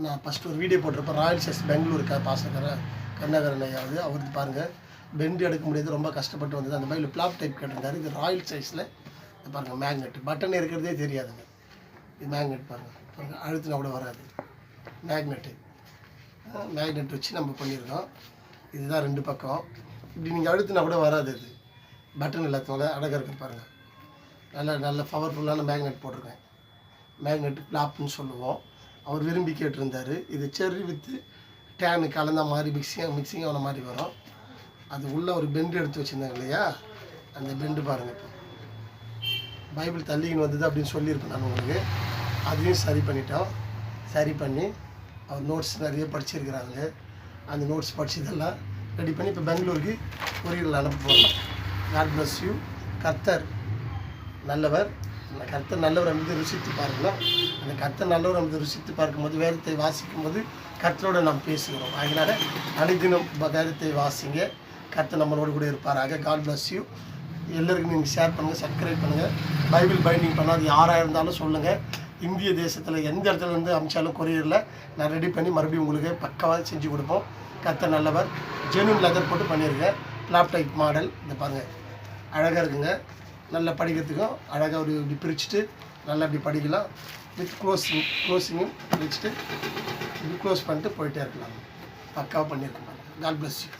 நான் ஃபஸ்ட்டு ஒரு வீடியோ போட்டிருப்பேன். ராயல் சைஸ் பெங்களூர் கருணாகரன் ஐயாவது அவருக்கு பாருங்கள் பெண்டு எடுக்க முடியாது, ரொம்ப கஷ்டப்பட்டு வந்தது. அந்த மாதிரி பிளாப் டைப் கேட்டிருந்தாரு. இது ராயல் சைஸில் பாருங்கள் மேக்னெட் பட்டன் இருக்கிறதே தெரியாதுங்க. இது மேக்னெட் பாருங்கள் அழுத்தினா கூட வராது. மேக்னெட் வச்சு நம்ம பண்ணியிருக்கோம். இதுதான் 2 பக்கம். இப்படி நீங்கள் அழுத்தினா கூட வராது. இது பட்டன் இல்லாதனால அழகாக இருக்குது பாருங்கள். நல்ல பவர்ஃபுல்லான மேக்னெட் போட்டிருக்கேன். மேக்னெட் பிளாப்னு சொல்லுவோம். அவர் விரும்பி கேட்டிருந்தார். இது செர்ரி வித்து டேனு கலந்த மாதிரி மிக்சிங் ஆன மாதிரி வரும். அது உள்ளே ஒரு பெண்டு எடுத்து வச்சுருந்தாங்க இல்லையா, அந்த பெண்டு பாருங்கள். இப்போ பைபிள் தள்ளிக்கின்னு வந்தது அப்படின்னு சொல்லியிருப்பேன் நான் உங்களுக்கு. அதையும் சரி பண்ணிட்டோம். சரி பண்ணி அவர் நோட்ஸ் நிறைய படிச்சிருக்கிறாங்க. அந்த நோட்ஸ் படிச்சதெல்லாம் ரெடி பண்ணி இப்போ பெங்களூருக்கு கொரியரில் அனுப்ப போகிறோம். God bless you. கர்த்தர் நல்லவர். அந்த கர்த்தர் நல்லவர் என்பதை ருசித்து பாருங்களேன். அந்த கர்த்தர் நல்லவர் என்பதை ருசித்து பார்க்கும்போது வேதத்தை வாசிக்கும்போது கர்த்தரோடு நாம் பேசுகிறோம். அதனால் அனைத்தினம் வேதத்தை வாசிங்க. கர்த்தர் நம்மளோடு கூட இருப்பாராக. God bless you. எல்லோருக்கும் நீங்கள் ஷேர் பண்ணுங்கள், சப்ஸ்கிரைப் பண்ணுங்கள். பைபிள் பைண்டிங் பண்ணால் அது யாராக இருந்தாலும் சொல்லுங்கள். இந்திய தேசத்தில் எந்த இடத்துல இருந்து அமிச்சாலும் கொரியரில் நான் ரெடி பண்ணி மறுபடியும் உங்களுக்கு பக்காவாக செஞ்சு கொடுப்போம். கர்த்தர் நல்லவர். ஜெனுன் லெதர் போட்டு பண்ணியிருக்கேன். லேப்டாப் மாடல் இந்த பாருங்கள் அழகாக இருக்குங்க. நல்லா படிக்கிறதுக்கும் அழகாக ஒரு இப்படி பிரிச்சுட்டு நல்லா இப்படி படிக்கலாம். வித் க்ளோஸிங்கும் வச்சுட்டு இப்படி க்ளோஸ் பண்ணிட்டு போயிட்டே இருக்கலாம். பக்காவாக பண்ணியிருக்கேன். God bless you.